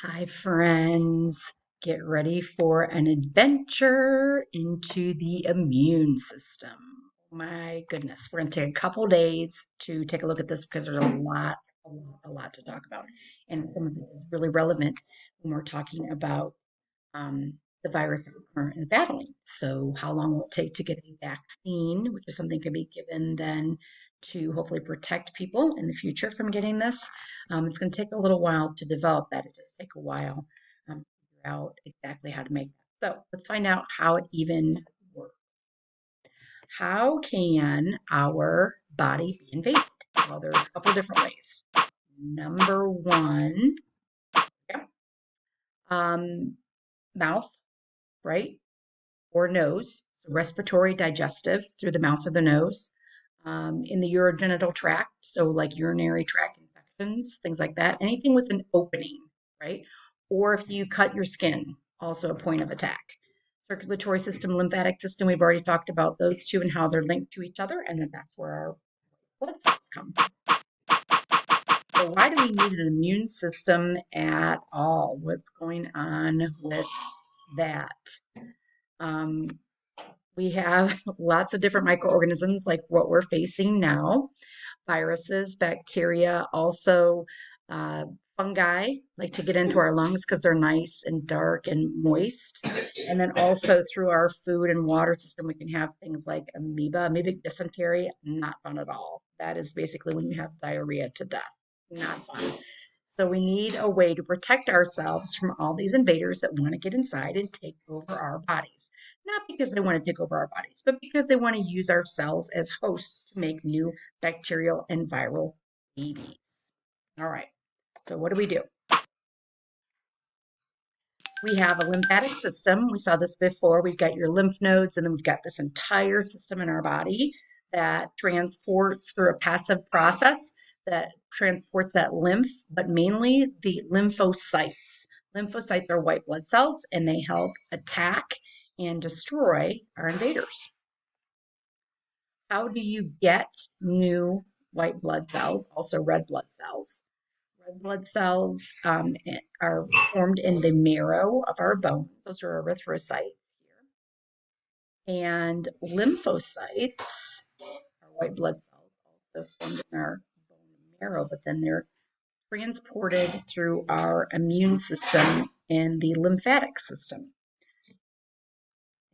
Hi, friends. Get ready for an adventure into the immune system. My goodness, we're going to take a couple days to take a look at this because there's a lot to talk about. And some of it is really relevant when we're talking about the virus that we're currently battling. So, how long will it take to get a vaccine, which is something can be given then to hopefully protect people in the future from getting this? It's going to take a little while to develop that. It does take a while to figure out exactly how to make that. So, let's find out how it even works. How can our body be invaded? Well, there's a couple different ways. Number one, yeah, mouth, right? Or nose, so respiratory, digestive through the mouth or the nose, in the urogenital tract, so like urinary tract infections, things like that, anything with an opening, right? Or if you cut your skin, also a point of attack. Circulatory system, lymphatic system, we've already talked about those two and how they're linked to each other, and then that's where our blood cells come from. So why do we need an immune system at all? What's going on with that? Um, We have lots of different microorganisms like what we're facing now, viruses, bacteria, also uh, fungi like to get into our lungs because they're nice and dark and moist. And then also through our food and water system, we can have things like amoebic dysentery, not fun at all. That is basically when you have diarrhea to death, not fun. So we need a way to protect ourselves from all these invaders that want to get inside and take over our bodies. Not because they want to take over our bodies, but because they want to use our cells as hosts to make new bacterial and viral babies. All right, so what do? We have a lymphatic system. We saw this before. We've got your lymph nodes, and then we've got this entire system in our body that transports through a passive process that transports that lymph, but mainly the lymphocytes. Lymphocytes are white blood cells, and they help attack and destroy our invaders. How do you get new white blood cells, also red blood cells? Red blood cells are formed in the marrow of our bones. Those are erythrocytes here. And lymphocytes are white blood cells also formed in our bone marrow, but then they're transported through our immune system and the lymphatic system.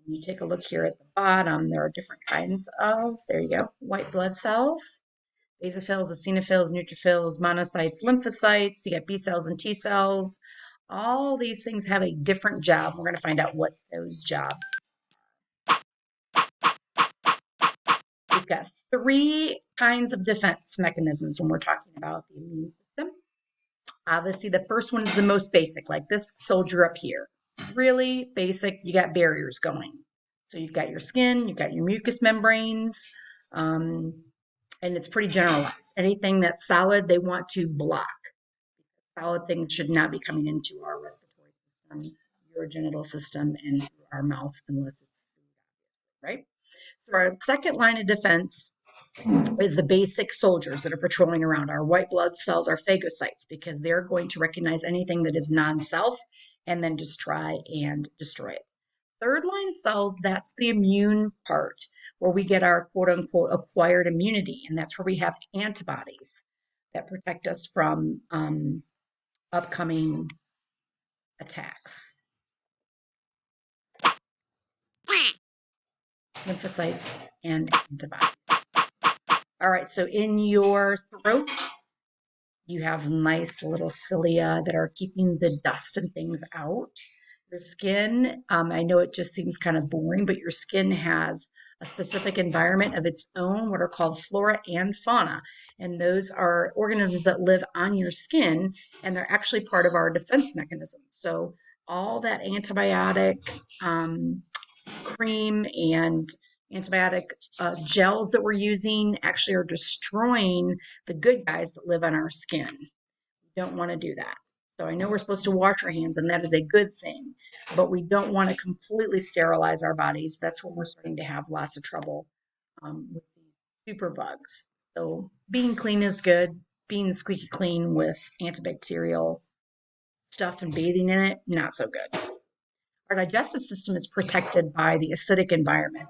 You take a look here at the bottom, there are different kinds of, there you go, white blood cells. Basophils, eosinophils, neutrophils, monocytes, lymphocytes. You got B cells and T cells. All these things have a different job. We're going to find out what those jobs. We've got three kinds of defense mechanisms when we're talking about the immune system. Obviously, the first one is the most basic, like this soldier up here. Really basic. You got barriers going. So you've got your skin, you've got your mucous membranes, and it's pretty generalized. Anything that's solid, they want to block. Solid things should not be coming into our respiratory system, urogenital system, and through our mouth unless it's right. So our second line of defense is the basic soldiers that are patrolling around. Our white blood cells are phagocytes because they're going to recognize anything that is non-self and then just try and destroy it. Third line of cells, that's the immune part where we get our quote unquote acquired immunity. And that's where we have antibodies that protect us from upcoming attacks. Lymphocytes and antibodies. All right, so in your throat, you have nice little cilia that are keeping the dust and things out. Your skin, I know it just seems kind of boring, but your skin has a specific environment of its own, what are called flora and fauna. And those are organisms that live on your skin, and they're actually part of our defense mechanism. So all that antibiotic cream and antibiotic gels that we're using actually are destroying the good guys that live on our skin. We don't want to do that. So I know we're supposed to wash our hands, and that is a good thing, but we don't want to completely sterilize our bodies. That's when we're starting to have lots of trouble with these super bugs. So being clean is good. Being squeaky clean with antibacterial stuff and bathing in it, not so good. Our digestive system is protected by the acidic environment.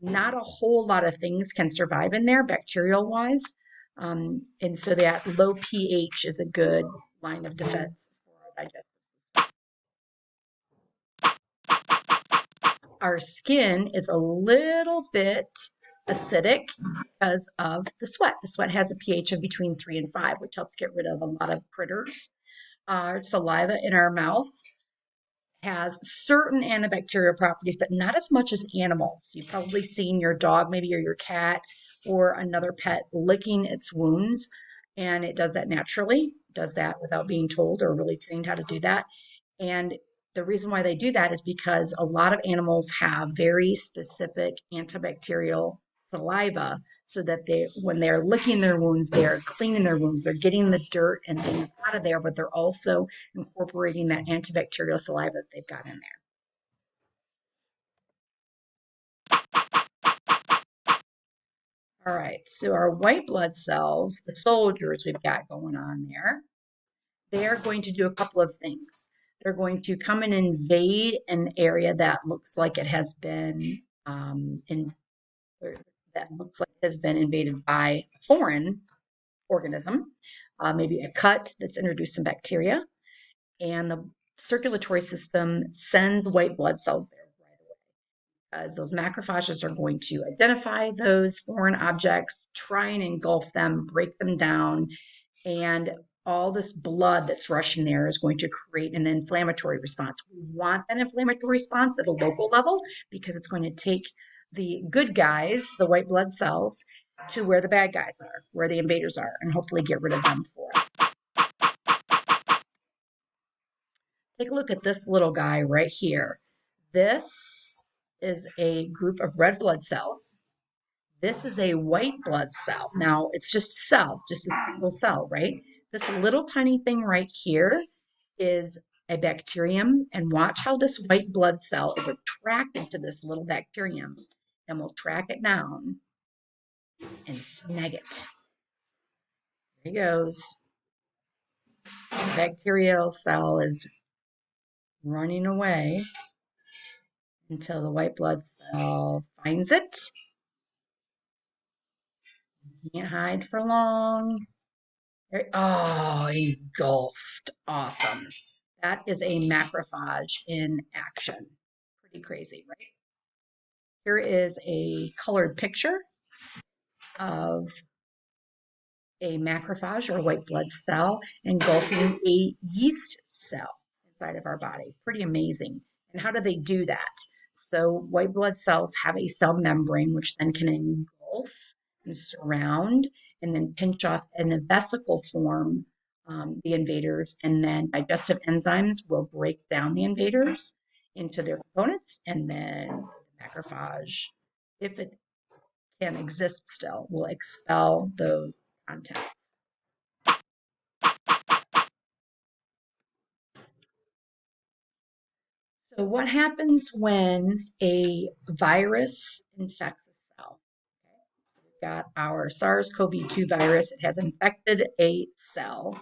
Not a whole lot of things can survive in there, bacterial wise. And so that low pH is a good line of defense for our digestive system. Our skin is a little bit acidic because of the sweat. The sweat has a pH of between 3 and 5, which helps get rid of a lot of critters. Our saliva in our mouth has certain antibacterial properties, but not as much as animals. You've probably seen your dog, maybe, or your cat or another pet licking its wounds, and it does that naturally, does that without being told or really trained how to do that. And the reason why they do that is because a lot of animals have very specific antibacterial saliva, so that when they're licking their wounds, they're cleaning their wounds, they're getting the dirt and things out of there, but they're also incorporating that antibacterial saliva that they've got in there. All right, so our white blood cells, the soldiers we've got going on there, they are going to do a couple of things. They're going to come and invade an area that looks like it has been invaded by a foreign organism, maybe a cut that's introduced some bacteria, and the circulatory system sends white blood cells there right away, as those macrophages are going to identify those foreign objects, try and engulf them, break them down, and all this blood that's rushing there is going to create an inflammatory response. We want an inflammatory response at a local level because it's going to take the good guys, the white blood cells, to where the bad guys are, where the invaders are, and hopefully get rid of them for us. Take a look at this little guy right here. This is a group of red blood cells. This is a white blood cell. Now, it's just a cell, just a single cell, right? This little tiny thing right here is a bacterium, and watch how this white blood cell is attracted to this little bacterium, and we'll track it down and snag it. There he goes. The bacterial cell is running away until the white blood cell finds it. Can't hide for long. Oh, engulfed. Awesome. That is a macrophage in action. Pretty crazy, right? Here is a colored picture of a macrophage or white blood cell engulfing a yeast cell inside of our body. Pretty amazing. And how do they do that? So white blood cells have a cell membrane, which then can engulf and surround and then pinch off in a vesicle form the invaders, and then digestive enzymes will break down the invaders into their components, and then the macrophage, if it can exist still, will expel those contents. So what happens when a virus infects a cell? Okay. So we've got our SARS-CoV-2 virus. It has infected a cell,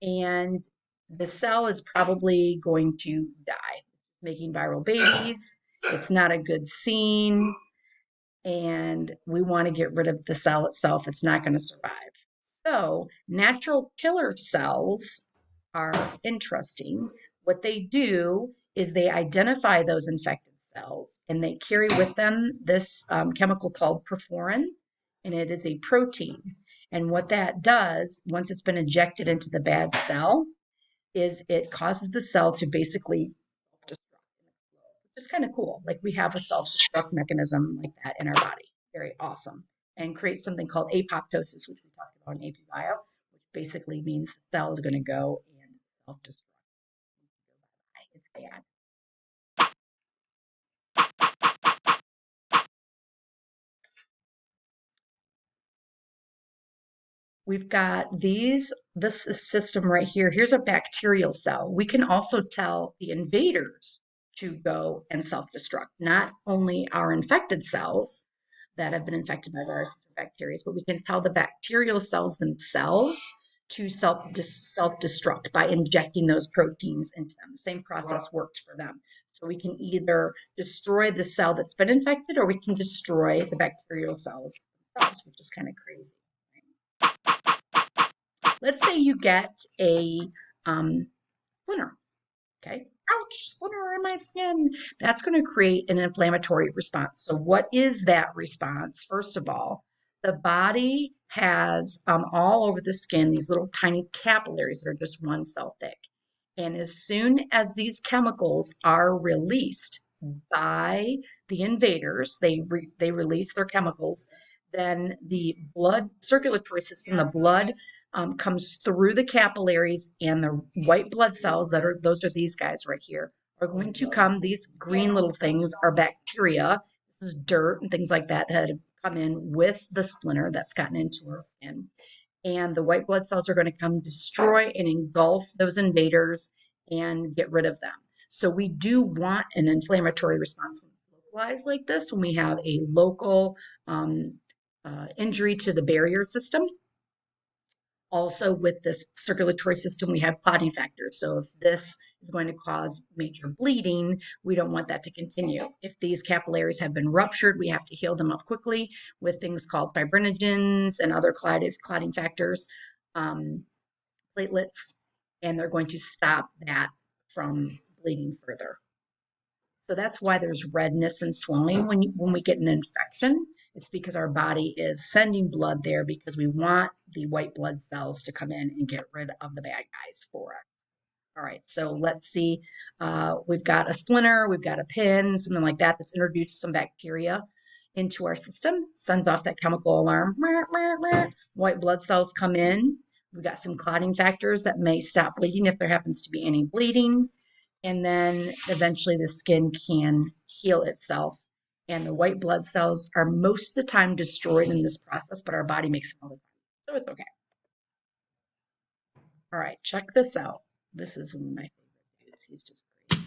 and the cell is probably going to die, making viral babies. It's not a good scene, and we want to get rid of the cell itself. It's not going to survive. So natural killer cells are interesting. What they do is they identify those infected cells, and they carry with them this chemical called perforin, and it is a protein. And what that does, once it's been injected into the bad cell, is it causes the cell to basically self-destruct, which is kind of cool. Like, we have a self-destruct mechanism like that in our body. Very awesome. And create something called apoptosis, which we talked about in AP Bio, which basically means the cell is going to go and self-destruct. It's bad. We've got this system right here. Here's a bacterial cell. We can also tell the invaders to go and self-destruct, not only our infected cells that have been infected by viruses or bacteria, but we can tell the bacterial cells themselves to self-destruct by injecting those proteins into them. The same process works for them. So we can either destroy the cell that's been infected, or we can destroy the bacterial cells themselves, which is kind of crazy. Let's say you get a splinter. Okay, ouch, splinter in my skin. That's going to create an inflammatory response. So what is that response? First of all, the body has all over the skin these little tiny capillaries that are just one cell thick. And as soon as these chemicals are released by the invaders, they release their chemicals, then the blood circulatory system, the blood comes through the capillaries, and the white blood cells those are these guys right here, are going to come. These green little things are bacteria. This is dirt and things like that that have come in with the splinter that's gotten into our skin. And the white blood cells are going to come destroy and engulf those invaders and get rid of them. So we do want an inflammatory response when it's localized like this, when we have a local injury to the barrier system. Also, with this circulatory system, we have clotting factors. So if this is going to cause major bleeding, we don't want that to continue. If these capillaries have been ruptured, we have to heal them up quickly with things called fibrinogens and other clotting factors, platelets, and they're going to stop that from bleeding further. So that's why there's redness and swelling when we get an infection. It's because our body is sending blood there because we want the white blood cells to come in and get rid of the bad guys for us. All right, so let's see. We've got a splinter, we've got a pin, something like that that's introduced some bacteria into our system, sends off that chemical alarm. White blood cells come in. We've got some clotting factors that may stop bleeding if there happens to be any bleeding. And then eventually the skin can heal itself. And the white blood cells are most of the time destroyed in this process, but our body makes them all the time. So it's okay. All right, check this out. This is one of my favorite dudes. He's just great.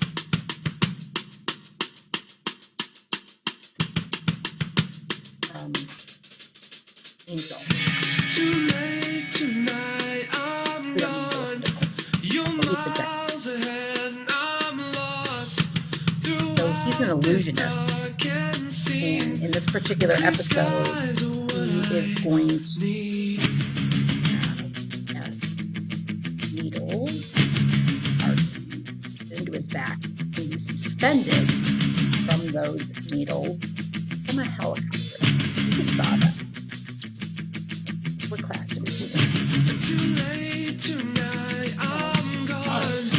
Angel. Tonight, I'm gone. You're miles ahead, I'm lost. So he's an illusionist. And in this particular episode, he is going to needles are into his back. He's suspended from those needles from a helicopter. You saw this. What class did we see this? Tonight, I'm gone.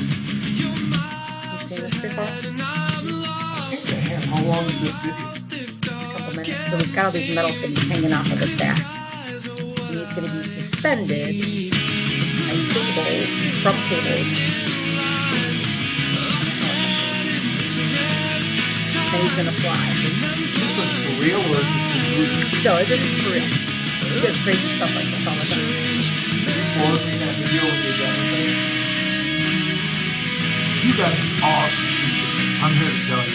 You're miles ahead, and I'm lost. How long is this video? Just a couple minutes. So he's got all these metal things hanging off of his back. And he's going to be suspended by cables, from cables. And he's going to fly. Is this for real or is it a movie? No, this is for real. He does crazy stuff like this all the time. Or that video with your dad? You got an awesome future. I'm here to tell you.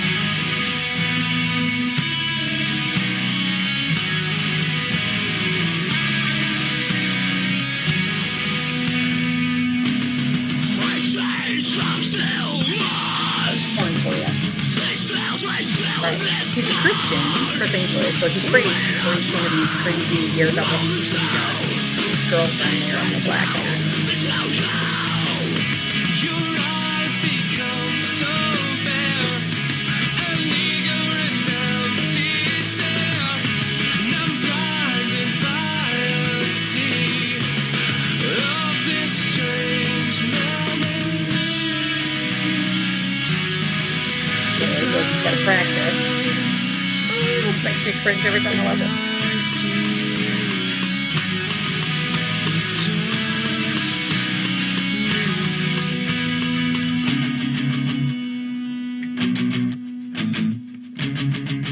Right. He's a Christian, Chris Angel, so he prays before he's one of these crazy daredevil girlfriend there on the black hat. He's got to practice. Oh, this makes me cringe every time I watch it.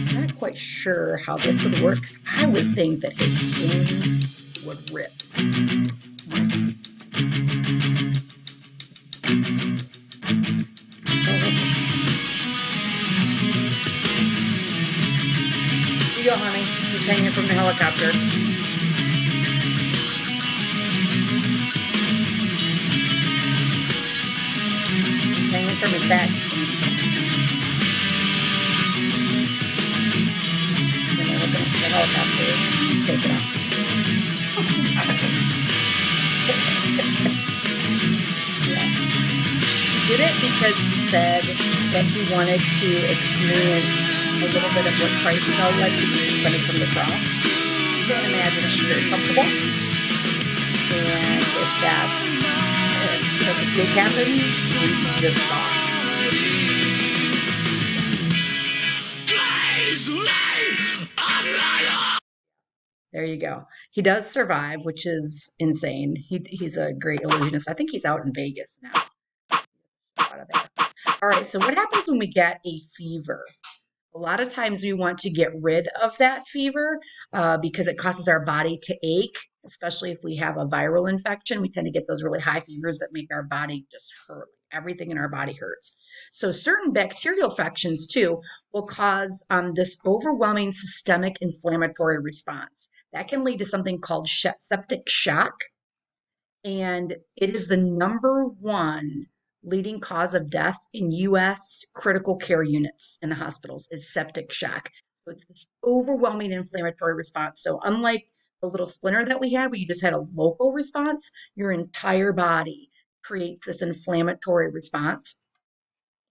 I'm not quite sure how this would work. I would think that his skin would rip. You go, honey. He's hanging from the helicopter. his back. And they're looking at the helicopter. He's taking off. Yeah. He did it because he said that he wanted to experience a little bit of what Christ felt like when he was suspended from the cross. Can't imagine it's very comfortable. And if that's if a mistake happens, he's just gone. There you go. He does survive, which is insane. He's a great illusionist. I think he's out in Vegas now. Out of there. All right, so what happens when we get a fever? A lot of times we want to get rid of that fever because it causes our body to ache, especially if we have a viral infection. We tend to get those really high fevers that make our body just hurt. Everything in our body hurts. So certain bacterial infections too will cause this overwhelming systemic inflammatory response. That can lead to something called septic shock. And it is the #1 leading cause of death in U.S. critical care units in the hospitals is septic shock. So it's this overwhelming inflammatory response. So unlike the little splinter that we had, where you just had a local response, your entire body creates this inflammatory response,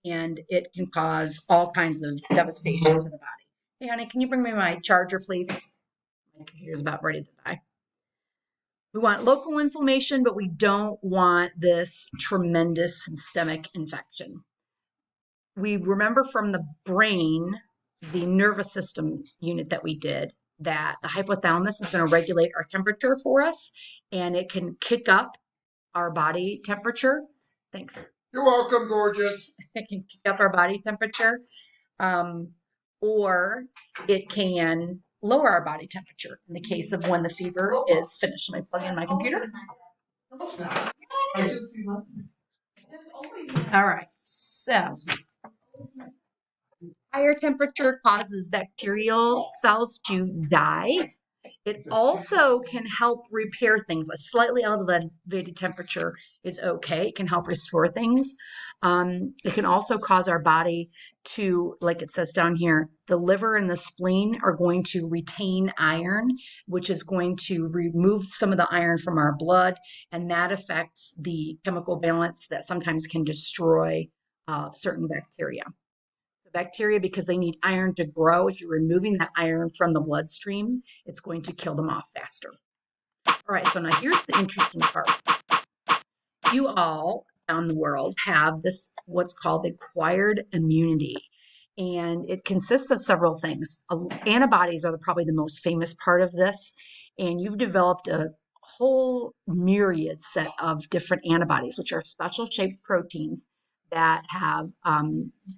and it can cause all kinds of devastation to the body. Hey, honey, can you bring me my charger, please? My computer's about ready to die. We want local inflammation, but we don't want this tremendous systemic infection. We remember from the brain, the nervous system unit that we did, that the hypothalamus is going to regulate our temperature for us, and it can kick up our body temperature. Thanks. You're welcome, gorgeous. It can kick up our body temperature, or it can lower our body temperature in the case of when the fever is finished. Let me plug in my computer. No, it's not. I just see nothing. All right, so higher temperature causes bacterial cells to die. It also can help repair things. A slightly elevated temperature is okay. It can help restore things. It can also cause our body to, like it says down here, the liver and the spleen are going to retain iron, which is going to remove some of the iron from our blood, and that affects the chemical balance that sometimes can destroy certain bacteria. Bacteria, because they need iron to grow, if you're removing that iron from the bloodstream, it's going to kill them off faster. All right, so now here's the interesting part. You all around the world have this, what's called acquired immunity, and it consists of several things. Antibodies are probably the most famous part of this, and you've developed a whole myriad set of different antibodies, which are special shaped proteins that have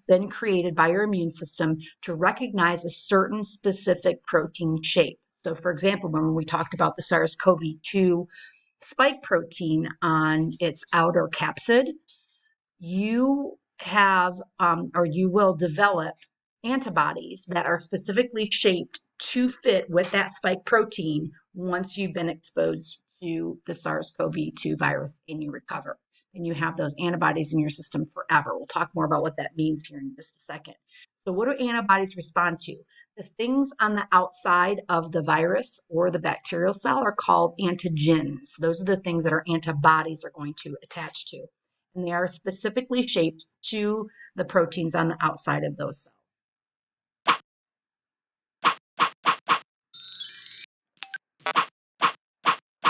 been created by your immune system to recognize a certain specific protein shape. So for example, when we talked about the SARS-CoV-2 spike protein on its outer capsid, you have or you will develop antibodies that are specifically shaped to fit with that spike protein once you've been exposed to the SARS-CoV-2 virus and you recover. And you have those antibodies in your system forever. We'll talk more about what that means here in just a second. So what do antibodies respond to? The things on the outside of the virus or the bacterial cell are called antigens. Those are the things that our antibodies are going to attach to. And they are specifically shaped to the proteins on the outside of those cells.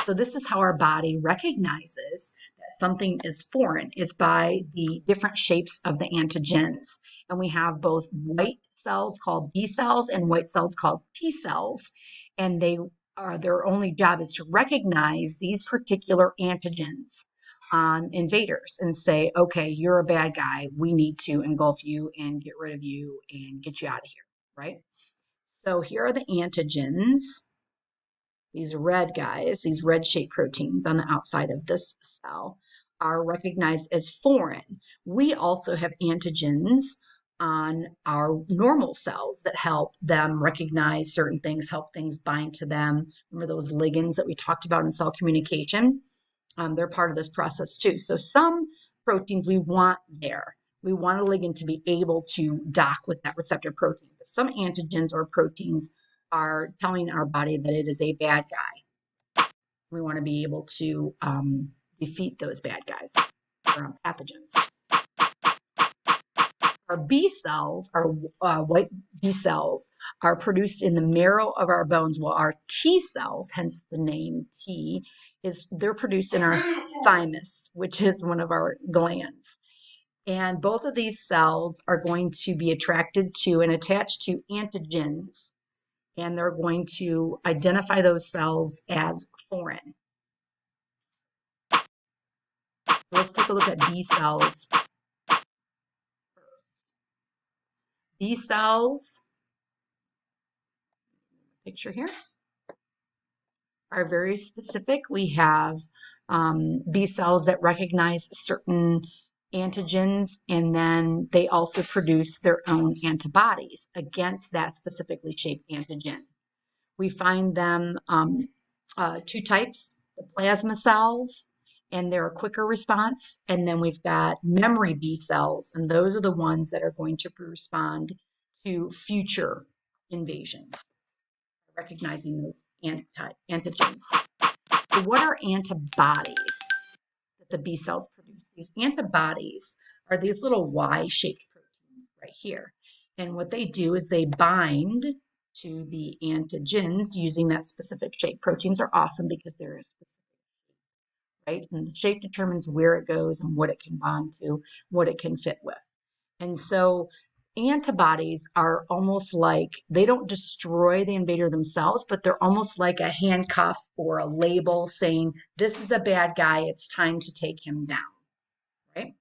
So this is how our body recognizes that something is foreign, is by the different shapes of the antigens. And we have both white cells called B cells and white cells called T cells. And their only job is to recognize these particular antigens on invaders and say, okay, you're a bad guy. We need to engulf you and get rid of you and get you out of here, right? So here are the antigens. These red guys, these red shaped proteins on the outside of this cell are recognized as foreign. We also have antigens on our normal cells that help them recognize certain things, help things bind to them. Remember those ligands that we talked about in cell communication? They're part of this process too. So some proteins we want there. We want a ligand to be able to dock with that receptor protein. But some antigens or proteins are telling our body that it is a bad guy. We want to be able to defeat those bad guys or pathogens. Our B cells, our white B cells, are produced in the marrow of our bones, while our T cells, hence the name T, they're produced in our thymus, which is one of our glands. And both of these cells are going to be attracted to and attached to antigens, and they're going to identify those cells as foreign. So let's take a look at B cells. B cells, picture here, are very specific. We have B cells that recognize certain antigens, and then they also produce their own antibodies against that specifically shaped antigen. We find them two types, the plasma cells, and they're a quicker response. And then we've got memory B cells, and those are the ones that are going to respond to future invasions, recognizing those antigens. So what are antibodies that the B cells produce? These antibodies are these little Y-shaped proteins right here. And what they do is they bind to the antigens using that specific shape. Proteins are awesome because they're a specific shape, right? And the shape determines where it goes and what it can bond to, what it can fit with. And so antibodies are almost like, they don't destroy the invader themselves, but they're almost like a handcuff or a label saying, this is a bad guy, it's time to take him down, right?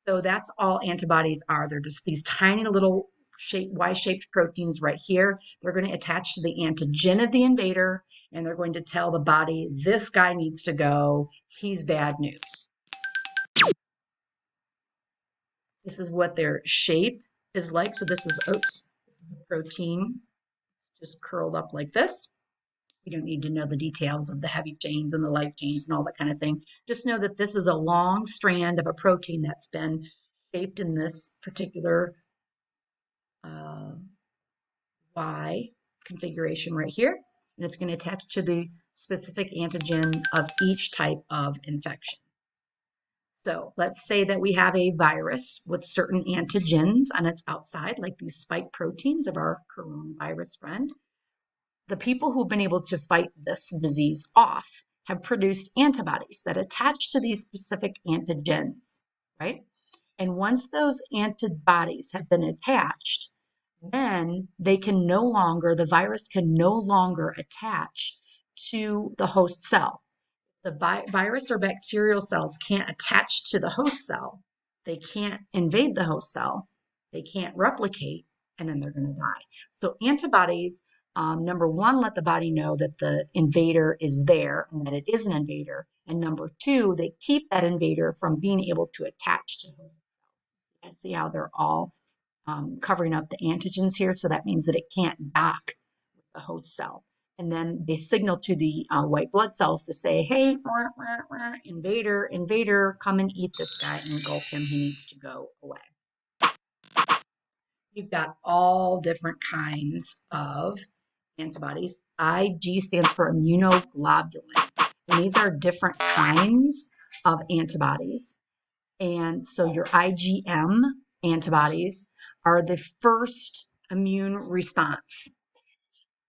So that's all antibodies are. They're just these tiny little Y-shaped proteins right here. They're going to attach to the antigen of the invader, and they're going to tell the body, this guy needs to go, he's bad news. This is what their shape is like. So this is a protein just curled up like this. You don't need to know the details of the heavy chains and the light chains and all that kind of thing. Just know that this is a long strand of a protein that's been shaped in this particular Y configuration right here. And it's going to attach to the specific antigen of each type of infection. So let's say that we have a virus with certain antigens on its outside, like these spike proteins of our coronavirus friend. The people who've been able to fight this disease off have produced antibodies that attach to these specific antigens, right? And once those antibodies have been attached, then the virus can no longer attach to the host cell. The virus or bacterial cells can't attach to the host cell. They can't invade the host cell. They can't replicate, and then they're going to die. So antibodies, number one, let the body know that the invader is there and that it is an invader. And number two, they keep that invader from being able to attach to host cells. You see how they're all covering up the antigens here. So that means that it can't dock with the host cell. And then they signal to the white blood cells to say, hey, invader, come and eat this guy and engulf him. He needs to go away. You've got all different kinds of antibodies. IG stands for immunoglobulin. And these are different kinds of antibodies. And so your IgM antibodies are the first immune response.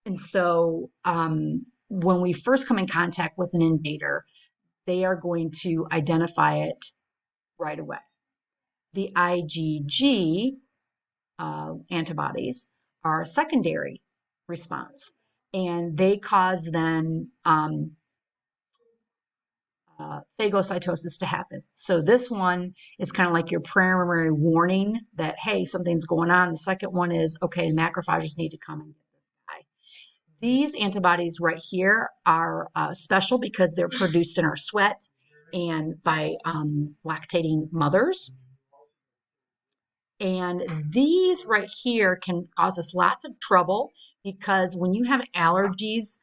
And so when we first come in contact with an invader, they are going to identify it right away. The IgG antibodies are a secondary response, and they cause then phagocytosis to happen. So this one is kind of like your primary warning that, hey, something's going on. The second one is, okay, macrophages need to come and get this guy. These antibodies right here are special because they're produced in our sweat and by lactating mothers. And these right here can cause us lots of trouble because when you have allergies,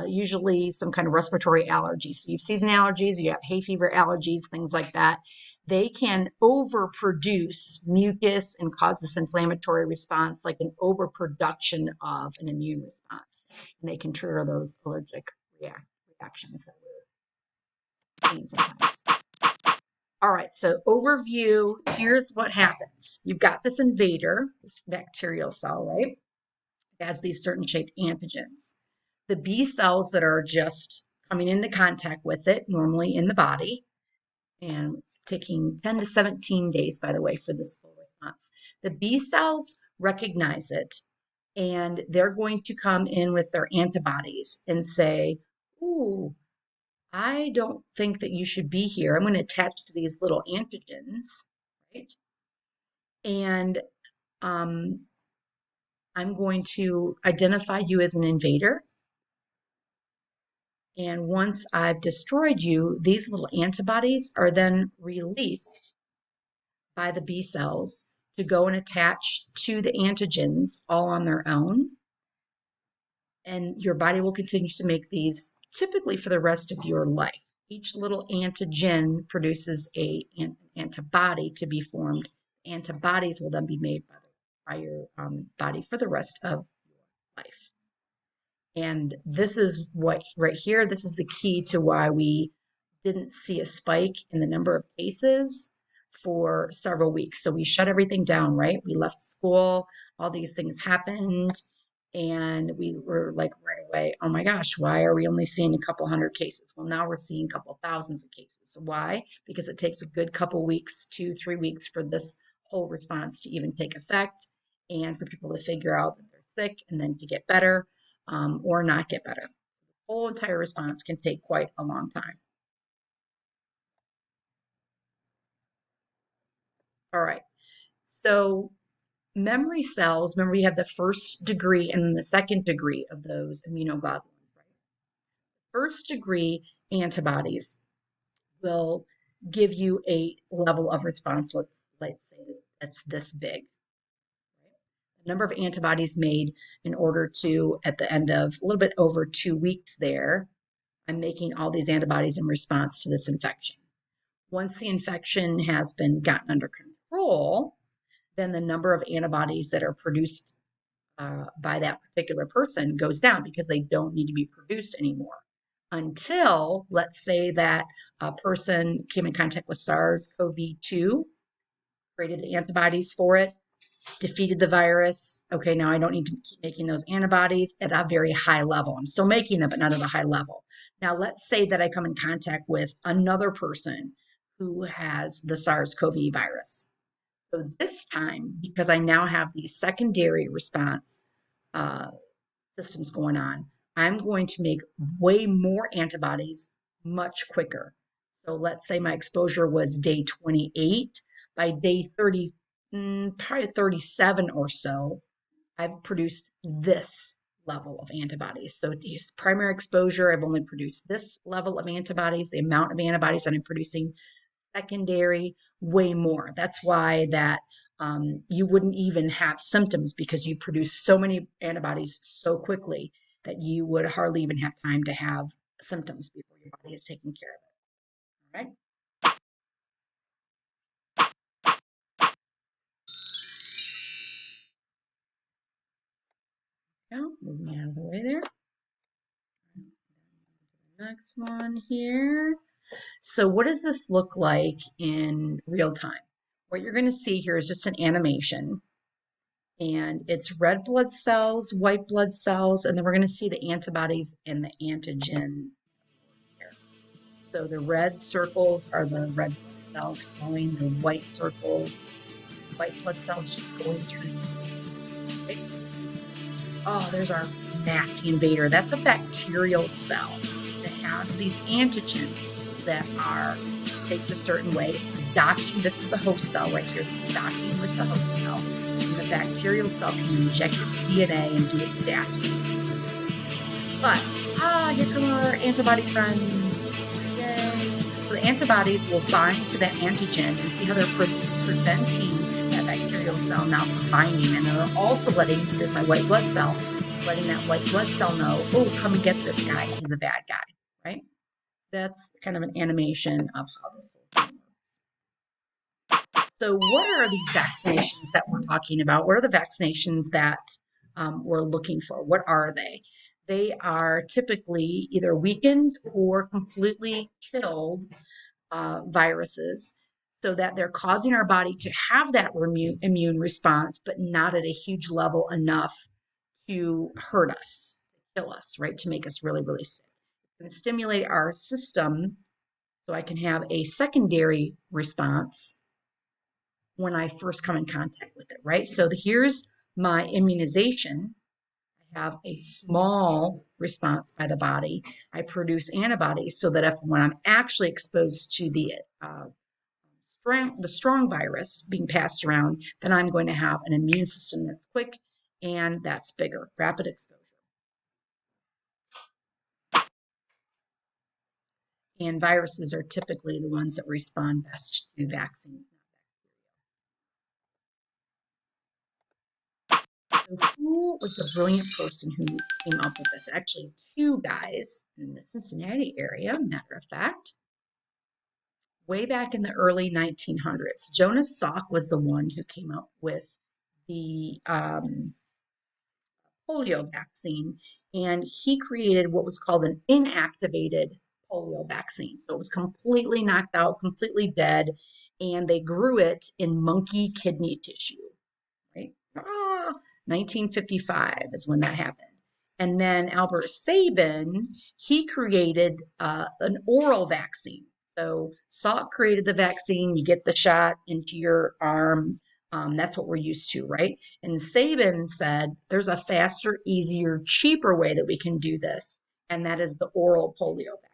usually some kind of respiratory allergies. So you have season allergies, you have hay fever allergies, things like that. they can overproduce mucus and cause this inflammatory response, like an overproduction of an immune response. And they can trigger those allergic reactions that we're seeing sometimes. All right, so overview, here's what happens. You've got this invader, this bacterial cell, right? It has these certain shaped antigens. The B cells that are just coming into contact with it, normally in the body, and it's taking 10 to 17 days, by the way, for this full response. The B cells recognize it, and they're going to come in with their antibodies and say, ooh, I don't think that you should be here. I'm going to attach to these little antigens, right? And I'm going to identify you as an invader. And once I've destroyed you, these little antibodies are then released by the B cells to go and attach to the antigens all on their own. And your body will continue to make these typically for the rest of your life. Each little antigen produces an antibody to be formed. Antibodies will then be made by your body for the rest of your life. And this is what right here, this is the key to why we didn't see a spike in the number of cases for several weeks. So we shut everything down, right? We left school, all these things happened, and we were like right away, oh my gosh, why are we only seeing a couple hundred cases? Well, now we're seeing a couple thousands of cases. Why? Because it takes a good couple weeks, 2-3 weeks for this whole response to even take effect and for people to figure out that they're sick and then to get better or not get better. The whole entire response can take quite a long time. All right, so memory cells, remember we have the first degree and the second degree of those immunoglobulins, right? First degree antibodies will give you a level of response, let's say that's this big. Right? The number of antibodies made in order to, at the end of a little bit over 2 weeks there, I'm making all these antibodies in response to this infection. Once the infection has been gotten under control, then the number of antibodies that are produced by that particular person goes down because they don't need to be produced anymore. Until, let's say that a person came in contact with SARS-CoV-2, created the antibodies for it, defeated the virus. Okay, now I don't need to keep making those antibodies at a very high level. I'm still making them, but not at a high level. Now, let's say that I come in contact with another person who has the SARS-CoV virus. So this time, because I now have these secondary response systems going on, I'm going to make way more antibodies much quicker. So let's say my exposure was day 28. By day 30, probably 37 or so, I've produced this level of antibodies. So primary exposure, I've only produced this level of antibodies, the amount of antibodies that I'm producing. Secondary, way more. That's why that you wouldn't even have symptoms because you produce so many antibodies so quickly that you would hardly even have time to have symptoms before your body is taking care of it. All right. Now, moving out of the way there. Next one here. So what does this look like in real time? What you're going to see here is just an animation. And it's red blood cells, white blood cells, and then we're going to see the antibodies and the antigen here. So the red circles are the red blood cells flowing, the white circles, white blood cells just going through some. Okay. Oh, there's our nasty invader. That's a bacterial cell that has these antigens that are shaped a certain way. Docking, this is the host cell right here, docking with the host cell. And the bacterial cell can inject its DNA and do its dastardly. But, here come our antibody friends. Yay. So the antibodies will bind to that antigen and see how they're preventing that bacterial cell now from binding. And they're also letting, here's my white blood cell, letting that white blood cell know, oh, come and get this guy, he's a bad guy, right? That's kind of an animation of how this whole thing works. So what are these vaccinations that we're talking about? What are the vaccinations that we're looking for? What are they? They are typically either weakened or completely killed viruses so that they're causing our body to have that immune response, but not at a huge level enough to hurt us, to kill us, right? To make us really, really sick. It's going to stimulate our system so I can have a secondary response when I first come in contact with it, right? So here's my immunization. I have a small response by the body. I produce antibodies so that if when I'm actually exposed to the strong virus being passed around, then I'm going to have an immune system that's quick and that's bigger, rapid exposure. And viruses are typically the ones that respond best to vaccines. So who was the brilliant person who came up with this? Actually, two guys in the Cincinnati area, matter of fact. Way back in the early 1900s, Jonas Salk was the one who came up with the polio vaccine, and he created what was called an inactivated polio vaccine. So it was completely knocked out, completely dead, and they grew it in monkey kidney tissue, right? 1955 is when that happened. And then Albert Sabin, he created an oral vaccine. So Salk created the vaccine, you get the shot into your arm. That's what we're used to, right? And Sabin said, there's a faster, easier, cheaper way that we can do this, and that is the oral polio vaccine.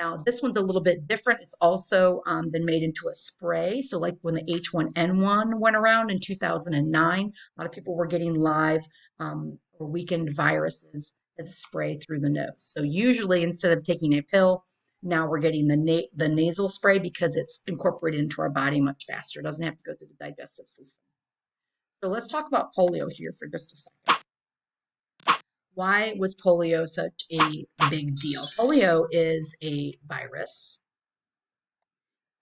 Now, this one's a little bit different. It's also been made into a spray. So like when the H1N1 went around in 2009, a lot of people were getting live or weakened viruses as a spray through the nose. So usually instead of taking a pill, now we're getting the nasal spray because it's incorporated into our body much faster. It doesn't have to go through the digestive system. So let's talk about polio here for just a second. Why was polio such a big deal? Polio is a virus,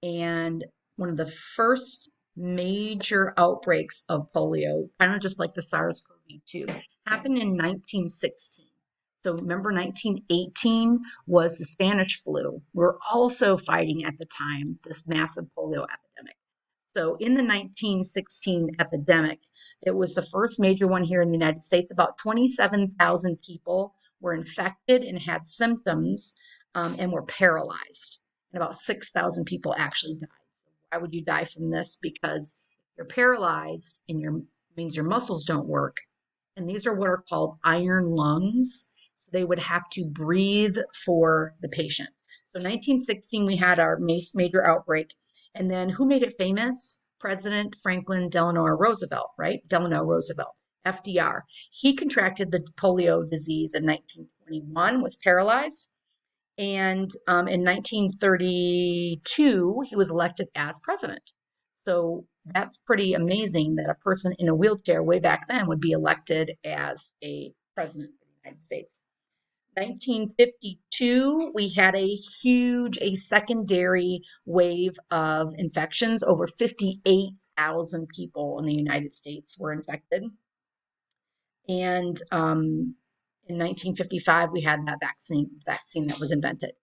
and one of the first major outbreaks of polio, kind of just like the SARS-CoV-2, happened in 1916. So remember 1918 was the Spanish flu. We're also fighting at the time this massive polio epidemic. So in the 1916 epidemic, it was the first major one here in the United States. About 27,000 people were infected and had symptoms and were paralyzed. And about 6,000 people actually died. So why would you die from this? Because you're paralyzed and means your muscles don't work. And these are what are called iron lungs. So they would have to breathe for the patient. So 1916, we had our major outbreak. And then who made it famous? President Franklin Delano Roosevelt, right? Delano Roosevelt, FDR. He contracted the polio disease in 1921, was paralyzed. And in 1932, he was elected as president. So that's pretty amazing that a person in a wheelchair way back then would be elected as a president of the United States. 1952, we had a secondary wave of infections. Over 58,000 people in the United States were infected. And in 1955, we had that vaccine that was invented.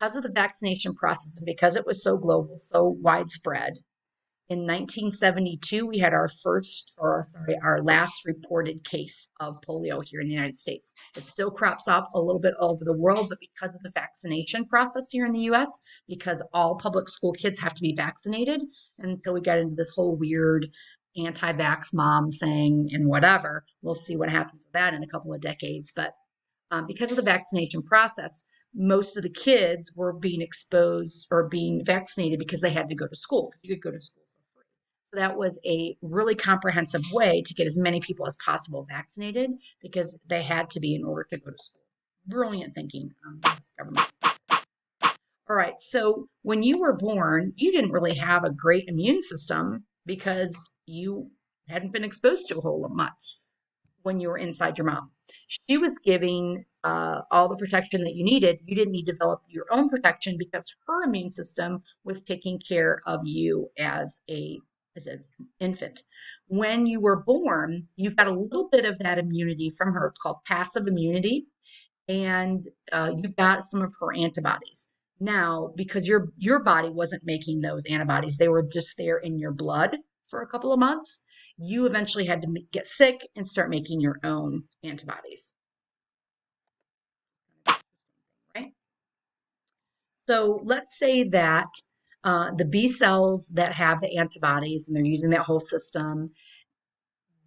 Because of the vaccination process and because it was so global, so widespread, in 1972, we had our last reported case of polio here in the United States. It still crops up a little bit all over the world, but because of the vaccination process here in the US, because all public school kids have to be vaccinated, until we get into this whole weird anti-vax mom thing and whatever, we'll see what happens with that in a couple of decades. But because of the vaccination process, most of the kids were being exposed or being vaccinated because they had to go to school. You could go to school. So that was a really comprehensive way to get as many people as possible vaccinated because they had to be in order to go to school. Brilliant thinking by the government. All right, so when you were born, you didn't really have a great immune system because you hadn't been exposed to a whole lot much when you were inside your mom. She was giving all the protection that you needed. You didn't need to develop your own protection because her immune system was taking care of you as a as an infant. When you were born, you got a little bit of that immunity from her. It's called passive immunity, and you got some of her antibodies. Now, because your body wasn't making those antibodies, they were just there in your blood for a couple of months. You eventually had to get sick and start making your own antibodies. Right? So let's say that the B cells that have the antibodies and they're using that whole system,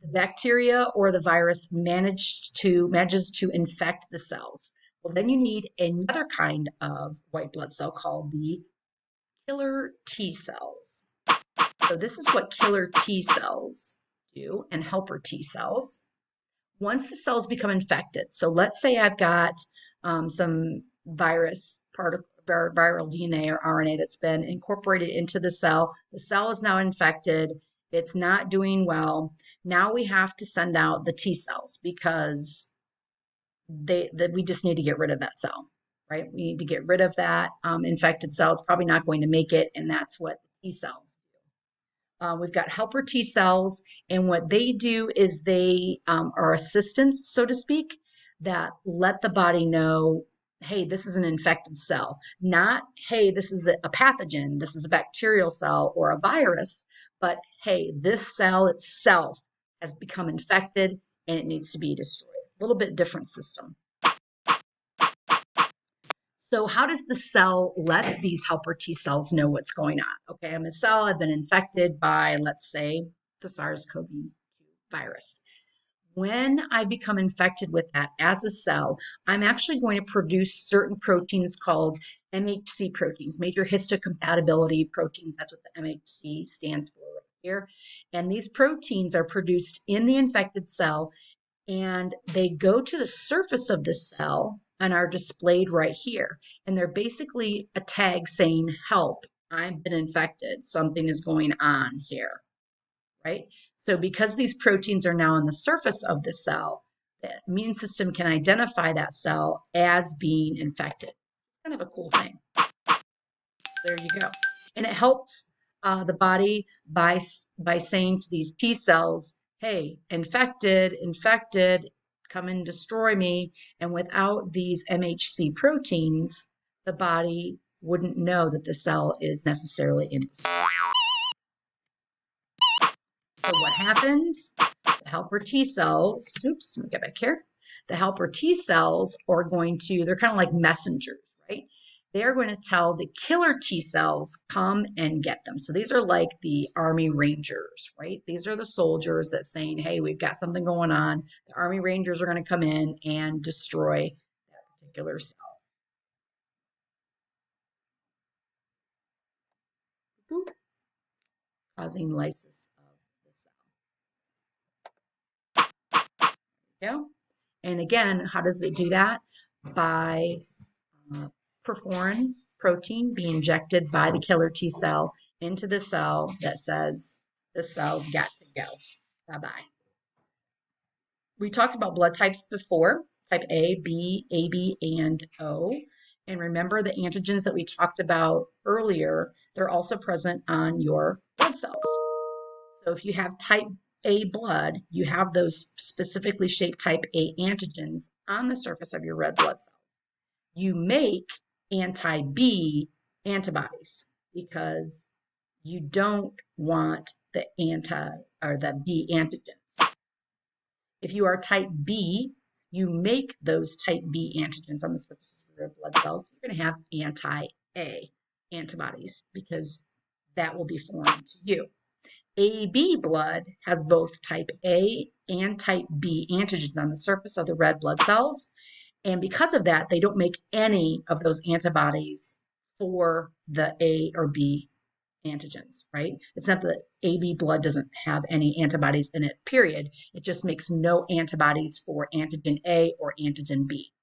the bacteria or the virus manages to infect the cells. Well, then you need another kind of white blood cell called the killer T cells. So this is what killer T cells do, and helper T cells. Once the cells become infected, so let's say I've got some virus particle, viral DNA or RNA that's been incorporated into the cell. The cell is now infected. It's not doing well. Now we have to send out the T cells because we just need to get rid of that cell, right? We need to get rid of that infected cell. It's probably not going to make it, and that's what the T cells do. We've got helper T cells, and what they do is they are assistants, so to speak, that let the body know, hey, this is an infected cell. Not, hey, this is a pathogen, this is a bacterial cell or a virus, but hey, this cell itself has become infected and it needs to be destroyed. A little bit different system. So how does the cell let these helper T cells know what's going on? Okay, I'm a cell, I've been infected by, let's say, the SARS-CoV-2 virus. When I become infected with that as a cell, I'm actually going to produce certain proteins called MHC proteins, major histocompatibility proteins. That's what the MHC stands for right here. And these proteins are produced in the infected cell, and they go to the surface of the cell and are displayed right here. And they're basically a tag saying, help, I've been infected. Something is going on here, right? So because these proteins are now on the surface of the cell, the immune system can identify that cell as being infected. It's kind of a cool thing. There you go. And it helps the body by saying to these T cells, hey, infected, come and destroy me. And without these MHC proteins, the body wouldn't know that the cell is necessarily in distress. So what happens? The helper T cells, oops, let me get back here. The helper T cells are going to, they're kind of like messengers, right? They're going to tell the killer T cells, come and get them. So these are like the Army Rangers, right? These are the soldiers that saying, hey, we've got something going on. The Army Rangers are going to come in and destroy that particular cell. Boop. Causing lysis of the cell. There you go. And again, how does it do that? By perforin protein being injected by the killer T cell into the cell that says the cell's got to go. Bye-bye. We talked about blood types before, type A, B, AB, and O. And remember the antigens that we talked about earlier, they're also present on your blood cells. So if you have type A blood, you have those specifically shaped type A antigens on the surface of your red blood cells. You make anti-B antibodies because you don't want the B antigens. If you are type B, you make those type B antigens on the surface of your blood cells. You're going to have anti-A antibodies because that will be formed to you. AB blood has both type A and type B antigens on the surface of the red blood cells. And because of that, they don't make any of those antibodies for the A or B antigens, right? It's not that AB blood doesn't have any antibodies in it, period. It just makes no antibodies for antigen A or antigen B.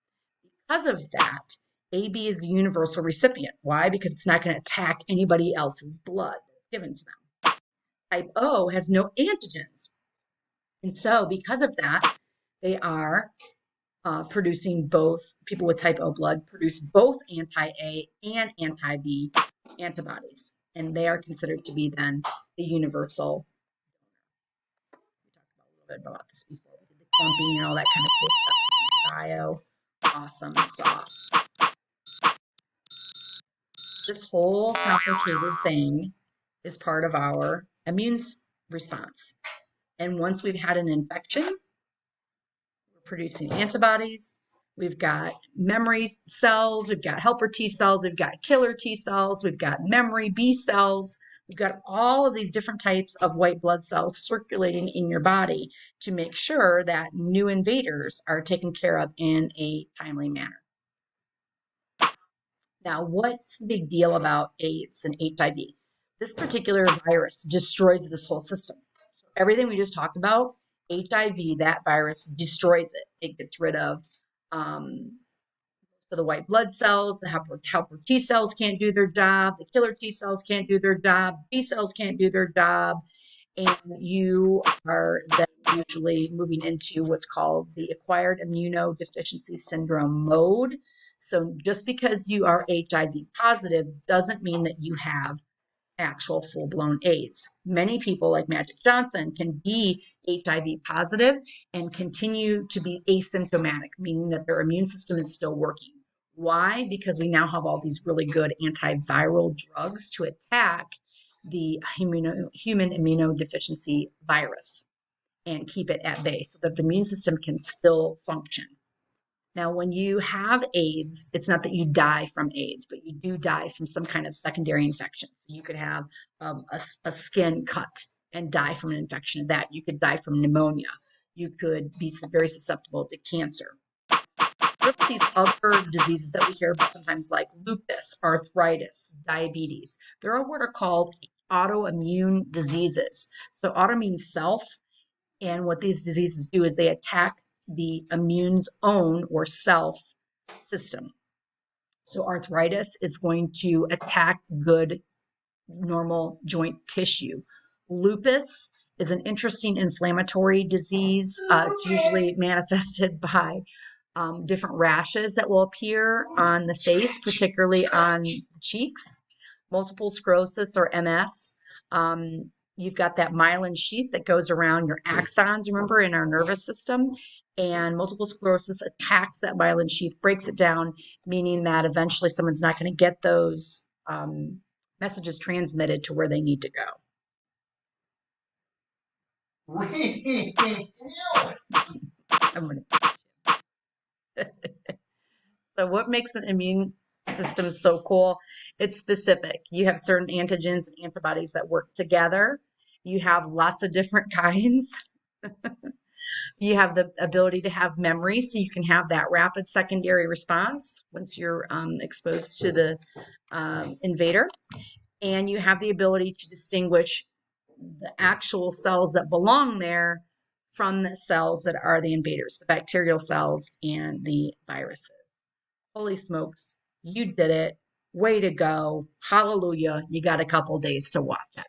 Because of that, AB is the universal recipient. Why? Because it's not going to attack anybody else's blood given to them. Type O has no antigens. And so because of that, they are producing both, people with type O blood produce both anti-A and anti-B antibodies. and they are considered to be then the universal. We talked about a little bit about this before. We did the clumping and all that kind of cool stuff. Bio, awesome sauce. This whole complicated thing is part of our immune response. And once we've had an infection, we're producing antibodies. We've got memory cells, we've got helper T cells, we've got killer T cells, we've got memory B cells. We've got all of these different types of white blood cells circulating in your body to make sure that new invaders are taken care of in a timely manner. Now, what's the big deal about AIDS and HIV? This particular virus destroys this whole system. So everything we just talked about, HIV, that virus destroys it. It gets rid of the white blood cells, the helper T cells can't do their job, the killer T cells can't do their job, B cells can't do their job, and you are then usually moving into what's called the acquired immunodeficiency syndrome mode. So just because you are HIV positive doesn't mean that you have actual full-blown AIDS. Many people like Magic Johnson can be HIV positive and continue to be asymptomatic, meaning that their immune system is still working. Why? Because we now have all these really good antiviral drugs to attack the human immunodeficiency virus and keep it at bay so that the immune system can still function. Now, when you have AIDS, it's not that you die from AIDS, but you do die from some kind of secondary infection. So you could have a skin cut and die from an infection of that. You could die from pneumonia. You could be very susceptible to cancer. What about these other diseases that we hear about sometimes, like lupus, arthritis, diabetes? They're all what are called autoimmune diseases. So auto means self, and what these diseases do is they attack the immune's own or self system. So arthritis is going to attack good, normal joint tissue. Lupus is an interesting inflammatory disease. It's usually manifested by different rashes that will appear on the face, particularly on the cheeks. Multiple sclerosis or MS. You've got that myelin sheath that goes around your axons, remember, in our nervous system. And multiple sclerosis attacks that myelin sheath, breaks it down, meaning that eventually someone's not going to get those messages transmitted to where they need to go. So what makes an immune system so cool? It's specific. You have certain antigens and antibodies that work together. You have lots of different kinds. You have the ability to have memory, so you can have that rapid secondary response once you're exposed to the invader. And you have the ability to distinguish the actual cells that belong there from the cells that are the invaders, the bacterial cells and the viruses. Holy smokes, you did it. Way to go. Hallelujah. You got a couple days to watch it.